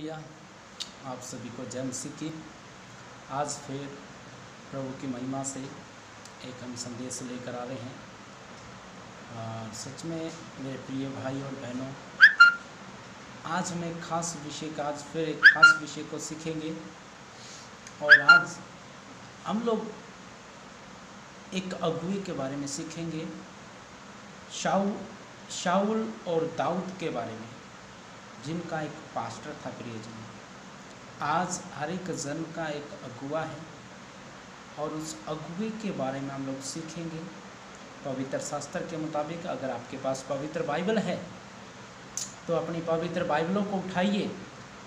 Hallelujah. आप सभी को जय मसीह की। आज फिर प्रभु की महिमा से एक हम संदेश लेकर आ रहे हैं। और सच में मेरे प्रिय भाई और बहनों, आज हम एक खास विषय का फिर एक खास विषय को सीखेंगे। और आज हम लोग एक अगुवे के बारे में सीखेंगे, शाऊल और दाऊद के बारे में, जिनका एक पास्टर था। प्रियजन, आज हर एक जन का एक अगुवा है और उस अगुवे के बारे में हम लोग सीखेंगे पवित्र शास्त्र के मुताबिक। अगर आपके पास पवित्र बाइबल है तो अपनी पवित्र बाइबलों को उठाइए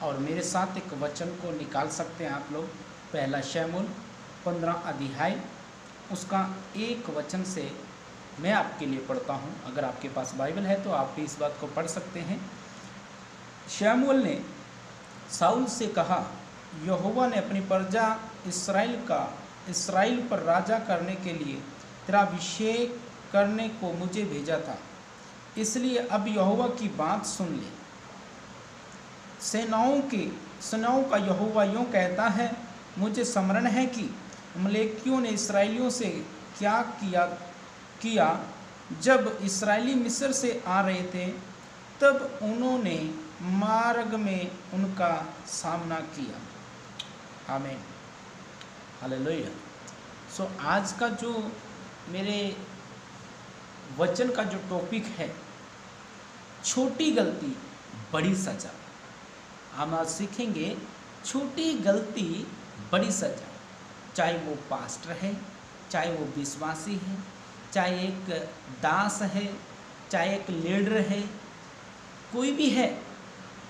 और मेरे साथ एक वचन को निकाल सकते हैं आप लोग। पहला शमूएल 15 अध्याय उसका एक वचन से मैं आपके लिए पढ़ता हूँ। अगर आपके पास बाइबल है तो आप भी इस बात को पढ़ सकते हैं। शमूएल ने शाऊल से कहा, यहोवा ने अपनी प्रजा इस्राएल पर राजा करने के लिए तेरा अभिषेक करने को मुझे भेजा था, इसलिए अब यहोवा की बात सुन ले। सेनाओं का यहोवा यूँ कहता है, मुझे स्मरण है कि अमलेकियों ने इस्राएलियों से क्या किया जब इस्राएली मिस्र से आ रहे थे, तब उन्होंने मार्ग में उनका सामना किया। आमीन, हालेलुया। सो आज का जो मेरे वचन का जो टॉपिक है, छोटी गलती बड़ी सजा। हम आज सीखेंगे छोटी गलती बड़ी सजा। चाहे वो पास्टर है, चाहे वो विश्वासी है, चाहे एक दास है, चाहे एक लीडर है, कोई भी है,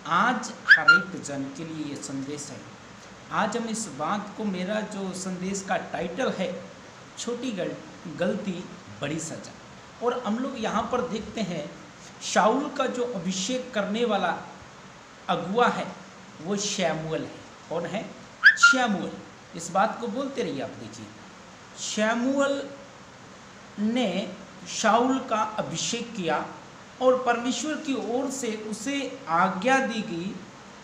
आज हर एक जन के लिए ये संदेश है। आज हम इस बात को, मेरा जो संदेश का टाइटल है, छोटी गलती बड़ी सजा। और हम लोग यहाँ पर देखते हैं शाऊल का जो अभिषेक करने वाला अगुआ है वो शमूएल है। कौन है? शमूएल। इस बात को बोलते रहिए आप। देखिए, शमूएल ने शाऊल का अभिषेक किया और परमेश्वर की ओर से उसे आज्ञा दी गई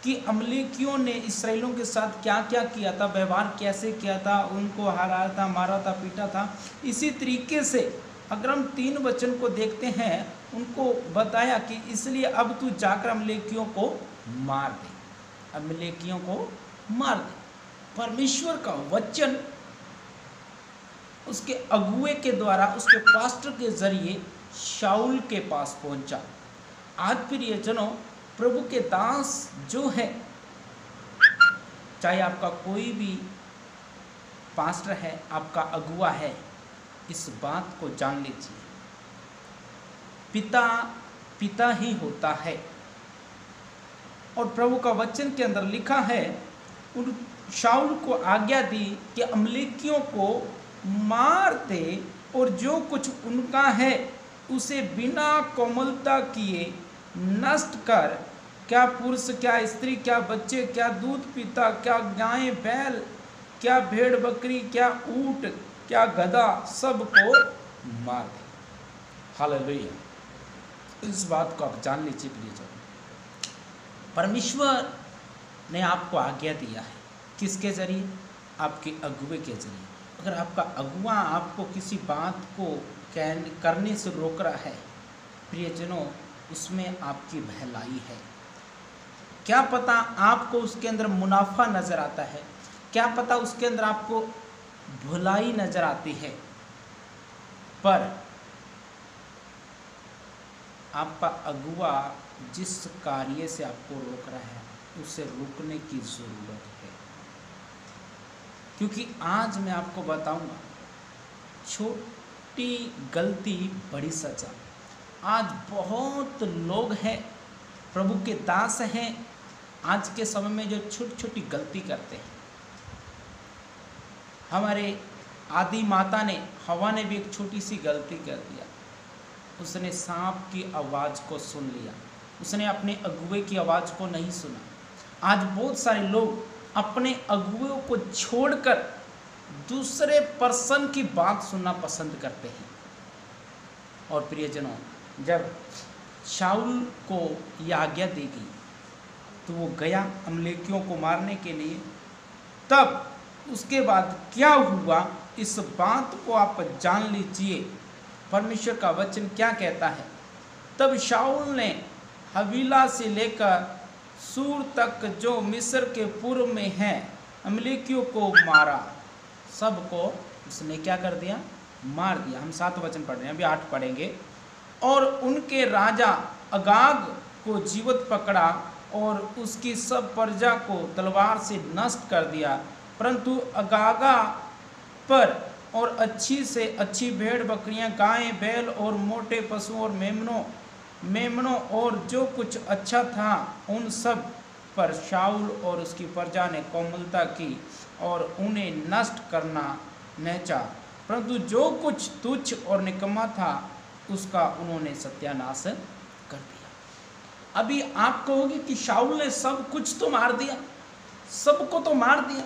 कि अमलेकियों ने इस्राएलियों के साथ क्या क्या किया था, व्यवहार कैसे किया था, उनको हराया था, मारा था, पीटा था। इसी तरीके से अगर हम 3 वचन को देखते हैं, उनको बताया कि इसलिए अब तू जाकर अमलेकियों को मार दे, अमलेकियों को मार दे। परमेश्वर का वचन उसके अगुए के द्वारा, उसके पास्टर के जरिए शाऊल के पास पहुंचा। आज प्रियजनों, प्रभु के दास जो है, चाहे आपका कोई भी पास्टर है, आपका अगुआ है, इस बात को जान लीजिए, पिता ही होता है। और प्रभु का वचन के अंदर लिखा है, उन शाऊल को आज्ञा दी कि अमलेकियों को मार दे और जो कुछ उनका है उसे बिना कोमलता किए नष्ट कर। क्या पुरुष, क्या स्त्री, क्या बच्चे, क्या दूध पीता, क्या गायें बैल, क्या भेड़ बकरी, क्या ऊंट, क्या गधा, सबको मार दे। हालेलुया। इस बात को आप जान लीजिए प्लीज। परमेश्वर ने आपको आज्ञा दिया है, किसके जरिए? आपके अगुवे के जरिए। अगर आपका अगुआ आपको किसी बात को करने से रोक रहा है, प्रियजनों, उसमें आपकी भलाई है। क्या पता आपको उसके अंदर मुनाफा नजर आता है, क्या पता उसके अंदर आपको भलाई नजर आती है, पर आपका अगुआ जिस कार्य से आपको रोक रहा है, उसे रुकने की जरूरत है। क्योंकि आज मैं आपको बताऊंगा, छोटी गलती बड़ी सजा। आज बहुत लोग हैं, प्रभु के दास हैं, आज के समय में जो छोटी छोटी गलती करते हैं। हमारे आदि माता ने, हवा ने भी एक छोटी सी गलती कर दिया। उसने सांप की आवाज़ को सुन लिया, उसने अपने अगुवे की आवाज़ को नहीं सुना। आज बहुत सारे लोग अपने अगुओं को छोड़कर दूसरे पर्सन की बात सुनना पसंद करते हैं। और प्रियजनों, जब शाऊल को यह आज्ञा दी गई तो वो गया अमलेकियों को मारने के लिए। तब उसके बाद क्या हुआ इस बात को आप जान लीजिए। परमेश्वर का वचन क्या कहता है। तब शाऊल ने हवीला से लेकर सूर तक जो मिस्र के पूर्व में है अमलेकियों को मारा। सबको उसने क्या कर दिया, मार दिया। हम 7 वचन पढ़ रहे हैं, अभी 8 पढ़ेंगे। और उनके राजा अगाग को जीवित पकड़ा और उसकी सब प्रजा को तलवार से नष्ट कर दिया। परंतु अगागा पर और अच्छी से अच्छी भेड़ बकरियां, गायें, बैल और मोटे पशु और मेमनों और जो कुछ अच्छा था उन सब पर शाऊल और उसकी प्रजा ने कोमलता की और उन्हें नष्ट करना न चाहा। परंतु जो कुछ तुच्छ और निकम्मा था उसका उन्होंने सत्यानाश कर दिया। अभी आप कहोगे कि शाऊल ने सब कुछ तो मार दिया, सबको तो मार दिया,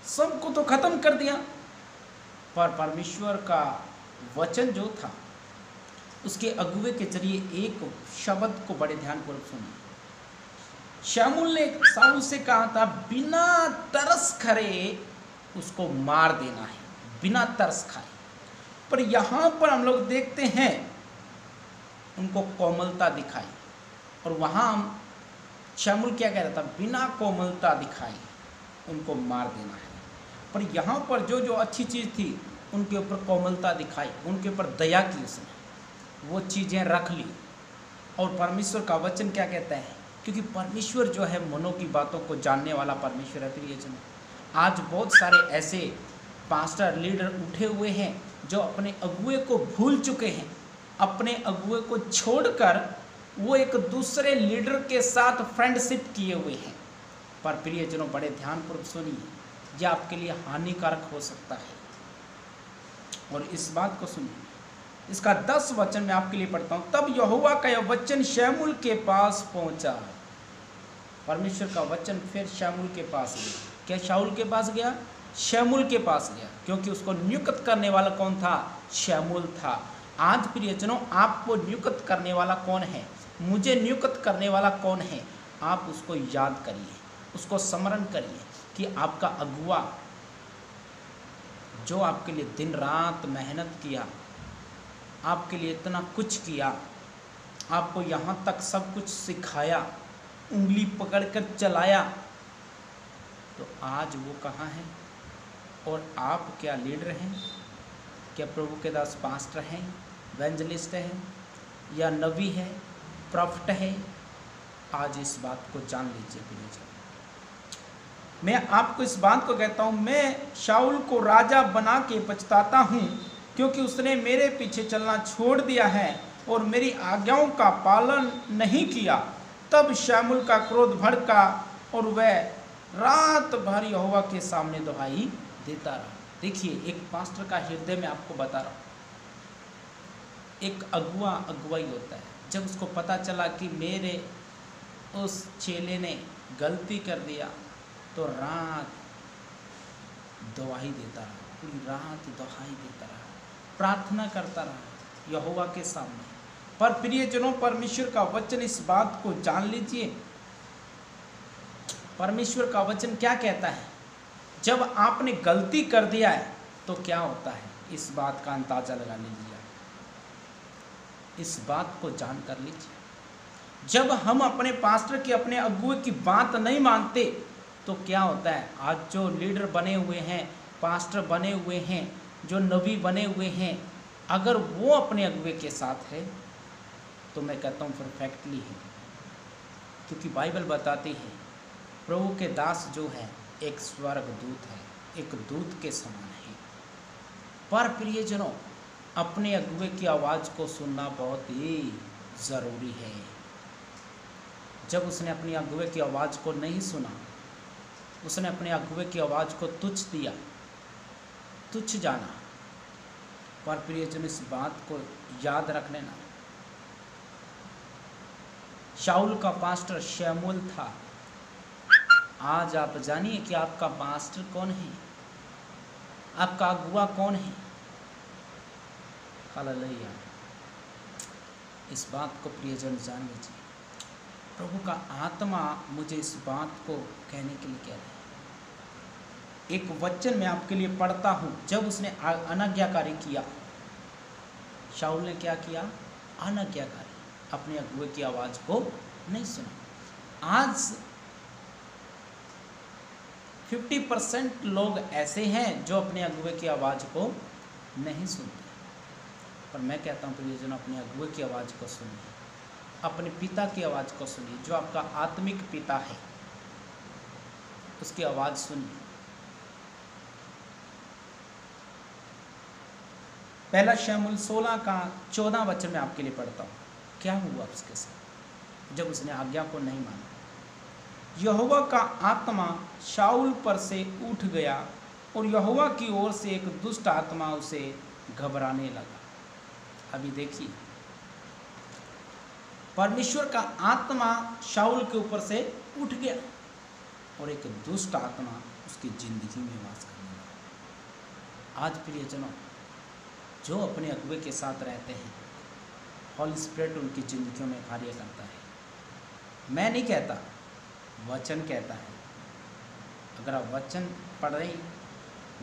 सबको तो खत्म कर दिया, पर परमेश्वर का वचन जो था उसके अगुवे के जरिए एक शब्द को बड़े ध्यानपूर्वक सुनिए। शाऊल ने शाऊल से कहा था बिना तरस खरे उसको मार देना है, बिना तरस खाए। पर यहाँ पर हम लोग देखते हैं उनको कोमलता दिखाई, और वहाँ शाऊल क्या कह रहा था, बिना कोमलता दिखाई उनको मार देना है। पर यहाँ पर जो जो अच्छी चीज़ थी उनके ऊपर कोमलता दिखाई, उनके ऊपर दया की उसने, वो चीज़ें रख ली। और परमेश्वर का वचन क्या कहता है, क्योंकि परमेश्वर जो है मनों की बातों को जानने वाला परमेश्वर है। प्रियजन, आज बहुत सारे ऐसे पास्टर लीडर उठे हुए हैं जो अपने अगुए को भूल चुके हैं, अपने अगुए को छोड़कर वो एक दूसरे लीडर के साथ फ्रेंडशिप किए हुए हैं। पर प्रियजनों बड़े ध्यानपूर्वक सुनिए, यह आपके लिए हानिकारक हो सकता है। और इस बात को सुनिए, इसका 10 वचन मैं आपके लिए पढ़ता हूँ। तब यहोवा का यह वचन शमूएल के पास पहुंचा। परमेश्वर का वचन फिर शमूएल के पास गया। क्या शाऊल के पास गया? शमूएल के पास गया, क्योंकि उसको नियुक्त करने वाला कौन था? शमूएल था। आज प्रियजनों, आपको नियुक्त करने वाला कौन है? मुझे नियुक्त करने वाला कौन है? आप उसको याद करिए, उसको स्मरण करिए कि आपका अगुआ जो आपके लिए दिन रात मेहनत किया, आपके लिए इतना कुछ किया, आपको यहाँ तक सब कुछ सिखाया, उंगली पकड़कर चलाया, तो आज वो कहाँ है? और आप क्या लीडर हैं? क्या प्रभु के दास पास्टर हैं, इवेंजलिस्ट हैं, या नबी है, प्रॉफिट है? आज इस बात को जान लीजिए प्रियजन। मैं आपको इस बात को कहता हूँ, मैं शाऊल को राजा बना के पछताता हूँ, क्योंकि उसने मेरे पीछे चलना छोड़ दिया है और मेरी आज्ञाओं का पालन नहीं किया। तब शमूएल का क्रोध भड़का और वह रात भर यहोवा के सामने दुहाई देता रहा। देखिए, एक पास्टर का हृदय में आपको बता रहा हूँ, एक अगुआ अगुवाई होता है। जब उसको पता चला कि मेरे उस चेले ने गलती कर दिया, तो रात दुहाई देता रहा, पूरी रात दुहाई देता रहा, प्रार्थना करता रहा यहोवा के सामने। पर प्रियजनों, परमेश्वर का वचन इस बात को जान लीजिए। परमेश्वर का वचन क्या कहता है? जब आपने गलती कर दिया है तो क्या होता है, इस बात का अंदाजा लगा लीजिए। इस बात को जान कर लीजिए। जब हम अपने पास्टर की, अपने अगुए की बात नहीं मानते तो क्या होता है? आज जो लीडर बने हुए हैं, पास्टर बने हुए हैं, जो नबी बने हुए हैं, अगर वो अपने अगुए के साथ है तो मैं कहता हूँ परफेक्टली है। क्योंकि बाइबल बताती है प्रभु के दास जो है एक स्वर्ग दूत है, एक दूत के समान है। पर प्रियजनों, अपने अगुए की आवाज़ को सुनना बहुत ही ज़रूरी है। जब उसने अपनी अगुए की आवाज़ को नहीं सुना, उसने अपने अगुए की आवाज़ को तुच्छ दिया, तुच्छ जाना। पर प्रियजन, इस बात को याद रख लेना, शाऊल का पास्टर शमूएल था। आज आप जानिए कि आपका पास्टर कौन है, आपका अगुआ कौन है। हालेलुया। इस बात को प्रियजन जान लीजिए। प्रभु का आत्मा मुझे इस बात को कहने के लिए कह रहा है। एक वचन मैं आपके लिए पढ़ता हूँ। जब उसने अनाज्ञाकारी किया, शाऊल ने क्या किया? अनाज्ञाकारी, अपने अगुए की आवाज़ को नहीं सुना। आज 50% लोग ऐसे हैं जो अपने अगुए की आवाज़ को नहीं सुनते। पर मैं कहता हूँ प्रियजन, अपने अगुए की आवाज़ को सुनिए, अपने पिता की आवाज़ को सुनिए, जो आपका आत्मिक पिता है उसकी आवाज़ सुनिए। पहला शमूएल 16 का 14 वचन में आपके लिए पढ़ता हूँ। क्या हुआ उसके साथ जब उसने आज्ञा को नहीं माना? यहोवा का आत्मा शाऊल पर से उठ गया और यहोवा की ओर से एक दुष्ट आत्मा उसे घबराने लगा। अभी देखिए, परमेश्वर का आत्मा शाऊल के ऊपर से उठ गया और एक दुष्ट आत्मा उसकी जिंदगी में वास करने लगा। आज प्रियजनों, जो अपने अगुवे के साथ रहते हैं, हॉली स्पिरिट उनकी जिंदगियों में कार्य करता है। मैं नहीं कहता, वचन कहता है। अगर आप वचन पढ़ रहे,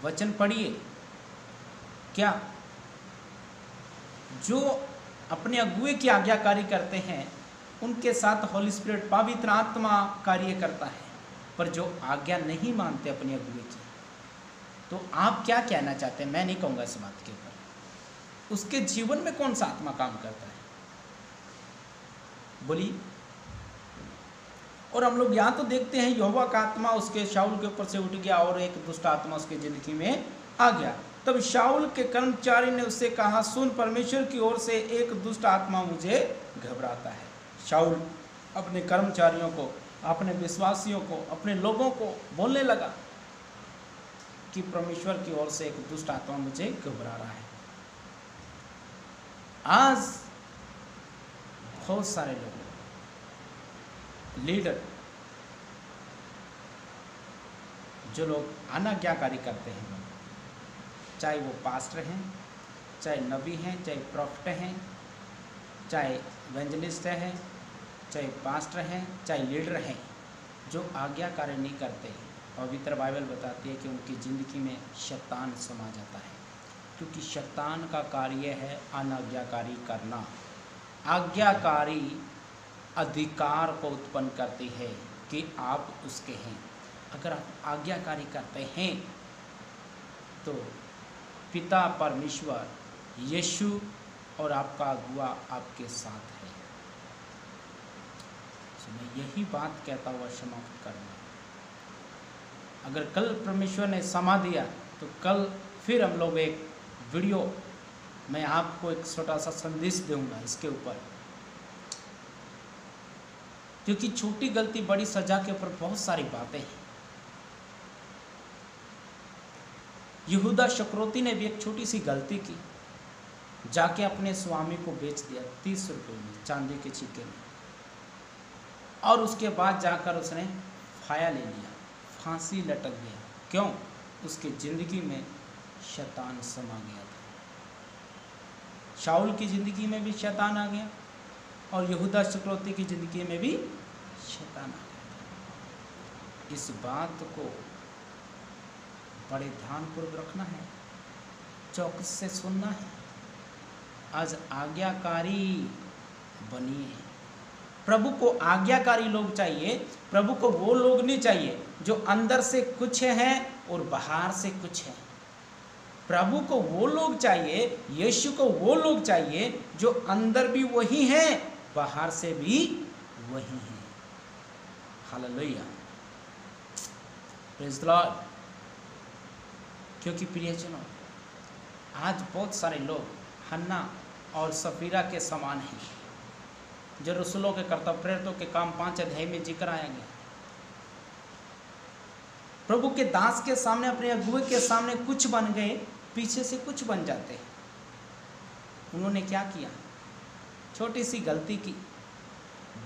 वचन पढ़िए। क्या जो अपने अगुवे की आज्ञाकारी करते हैं उनके साथ हॉली स्पिरिट, पवित्र आत्मा कार्य करता है। पर जो आज्ञा नहीं मानते अपने अगुवे की, तो आप क्या कहना चाहते हैं? मैं नहीं कहूँगा इस बात के ऊपर। उसके जीवन में कौन सा आत्मा काम करता है? बोलिए। और हम लोग यहाँ तो देखते हैं यहोवा का आत्मा उसके शाऊल के ऊपर से उठ गया और एक दुष्ट आत्मा उसकी जिंदगी में आ गया। तब शाऊल के कर्मचारी ने उससे कहा, सुन, परमेश्वर की ओर से एक दुष्ट आत्मा मुझे घबराता है। शाऊल अपने कर्मचारियों को, अपने विश्वासियों को, अपने लोगों को बोलने लगा कि परमेश्वर की ओर से एक दुष्ट आत्मा मुझे घबरा रहा है। आज बहुत सारे लोग, लीडर, जो लोग अनाज्ञाकारी करते हैं, चाहे वो पास्टर हैं, चाहे नबी हैं, चाहे प्रॉफिट हैं, चाहे इवेंजलिस्ट हैं, चाहे पास्टर हैं, चाहे लीडर हैं, जो आज्ञाकारी नहीं करते, पवित्र बाइबल बताती है कि उनकी ज़िंदगी में शैतान समा जाता है। क्योंकि शैतान का कार्य है अनाज्ञाकारी करना। आज्ञाकारी अधिकार को उत्पन्न करती है कि आप उसके हैं। अगर आप आज्ञाकारी करते हैं तो पिता परमेश्वर, यीशु और आपका अगुआ आपके साथ है। तो मैं यही बात कहता हुआ समाप्त करूँगा। अगर कल परमेश्वर ने समा दिया तो कल फिर हम लोग एक वीडियो, मैं आपको एक छोटा सा संदेश दूंगा इसके ऊपर, क्योंकि छोटी गलती बड़ी सजा के ऊपर बहुत सारी बातें हैं। यहूदा शकरोती ने भी एक छोटी सी गलती की, जाके अपने स्वामी को बेच दिया 30 रुपये में, चांदी के सिक्के में, और उसके बाद जाकर उसने फाया ले लिया, फांसी लटक गया। क्यों? उसकी ज़िंदगी में शैतान समा गया था। शाऊल की ज़िंदगी में भी शैतान आ गया और यहूदा शकरोती की ज़िंदगी में भी शैतान आ गया। इस बात को बड़े ध्यानपूर्वक रखना है, चौकस से सुनना है। आज आज्ञाकारी बनिए। प्रभु को आज्ञाकारी लोग चाहिए। प्रभु को वो लोग नहीं चाहिए जो अंदर से कुछ हैं और बाहर से कुछ है। प्रभु को वो लोग चाहिए, यीशु को वो लोग चाहिए जो अंदर भी वही हैं, बाहर से भी वही हैं। Hallelujah, praise the Lord. क्योंकि प्रियजनों, आज बहुत सारे लोग हन्ना और सफीरा के समान हैं, जो रसूलों के कर्तव्य प्रेरितों के काम 5 अध्याय में जिक्र आया गया। प्रभु के दास के सामने, अपने अगुवे के सामने कुछ बन गए, पीछे से कुछ बन जाते हैं। उन्होंने क्या किया? छोटी सी गलती की,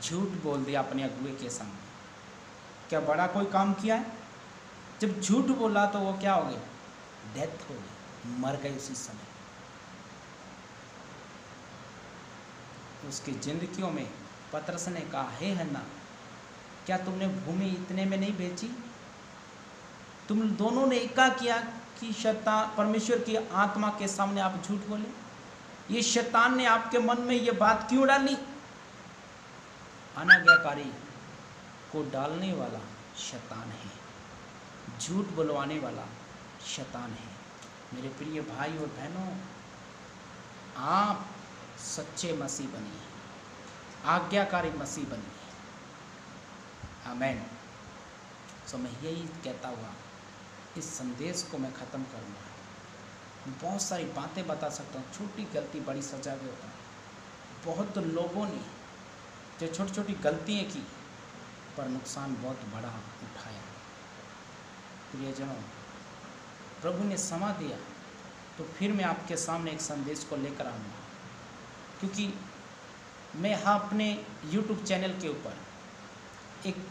झूठ बोल दिया अपने अगुवे के सामने। क्या बड़ा कोई काम किया है? जब झूठ बोला तो वो क्या हो गया? डेथ हो गई, मर गए उसी समय। उसकी जिंदगियों में पतरस ने कहा, हे हन्ना, क्या तुमने भूमि इतने में नहीं बेची? तुम दोनों ने क्या किया कि शैतान परमेश्वर की आत्मा के सामने आप झूठ बोले? ये शैतान ने आपके मन में ये बात क्यों डाली? अनाज्ञाकारी को डालने वाला शैतान है, झूठ बुलवाने वाला शैतान है। मेरे प्रिय भाई और बहनों, आप सच्चे मसीह बनिए, आज्ञाकारी मसीह बनिए। आमीन। सो मैं यही कहता हुआ इस संदेश को मैं ख़त्म करूँगा। बहुत सारी बातें बता सकता हूँ, छोटी गलती बड़ी सजा देता है। बहुत लोगों ने जो छोटी छोटी गलतियाँ की पर नुकसान बहुत बड़ा उठाया। प्रियजनों, प्रभु ने समा दिया तो फिर मैं आपके सामने एक संदेश को लेकर आऊँगा, क्योंकि मैं अपने YouTube चैनल के ऊपर एक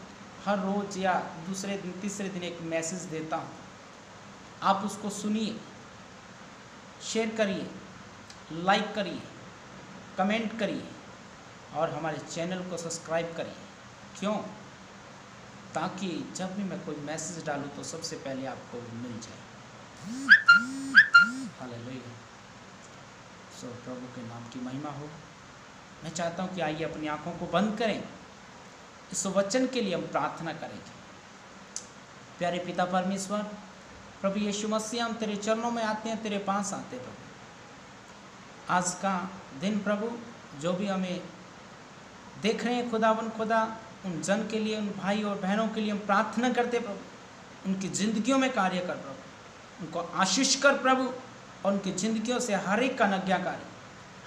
हर रोज़ या दूसरे दिन तीसरे दिन एक मैसेज देता हूँ। आप उसको सुनिए, शेयर करिए, लाइक करिए, कमेंट करिए और हमारे चैनल को सब्सक्राइब करिए। क्यों? ताकि जब भी मैं कोई मैसेज डालूँ तो सबसे पहले आपको मिल जाए। हालेलुया। सो प्रभु के नाम की महिमा हो। मैं चाहता हूँ कि आइए अपनी आंखों को बंद करें, इस वचन के लिए हम प्रार्थना करेंगे। प्यारे पिता परमेश्वर, प्रभु यीशु मसीह, हम तेरे चरणों में आते हैं, तेरे पास आते हैं प्रभु। आज का दिन प्रभु जो भी हमें देख रहे हैं खुदा, उन जन के लिए, उन भाई और बहनों के लिए हम प्रार्थना करते प्रभु। उनकी ज़िंदगियों में कार्य कर प्रभु, उनको आशीष कर प्रभु, और उनकी ज़िंदगियों से हर एक का आज्ञाकारी,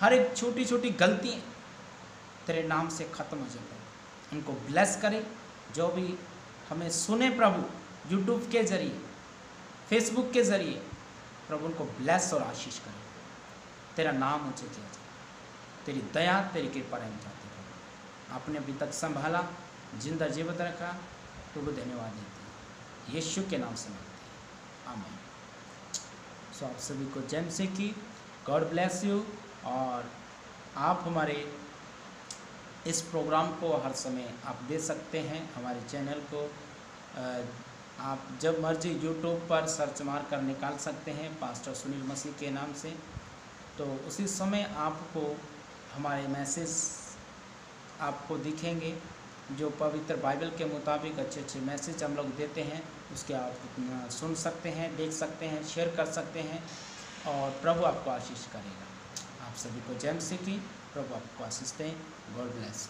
हर एक छोटी छोटी गलतियाँ तेरे नाम से ख़त्म हो जाए प्रभु। उनको ब्लेस करे। जो भी हमें सुने प्रभु यूट्यूब के ज़रिए, फेसबुक के ज़रिए, प्रभु उनको ब्लेस और आशीष करे। तेरा नाम ऊँचे किया जाए, तेरी दया तेरी कृपा रहना चाहते प्रभु। आपने अभी तक संभाला, जिंदा जीवित रखा, प्रभु धन्यवाद देते हैं, यीशु के नाम से मांगते हैं, आमीन। सो आप सभी को जय मसीह की, गॉड ब्लेस यू। और आप हमारे इस प्रोग्राम को हर समय आप दे सकते हैं। हमारे चैनल को आप जब मर्जी यूट्यूब पर सर्च मार कर निकाल सकते हैं पास्टर सुनील मसीह के नाम से, तो उसी समय आपको हमारे मैसेज आपको दिखेंगे, जो पवित्र बाइबल के मुताबिक अच्छे अच्छे मैसेज हम लोग देते हैं, उसके आप सुन सकते हैं, देख सकते हैं, शेयर कर सकते हैं, और प्रभु आपको आशीष करेगा। आप सभी को जय मसीह की, प्रभु आपको आशीष दें। God bless.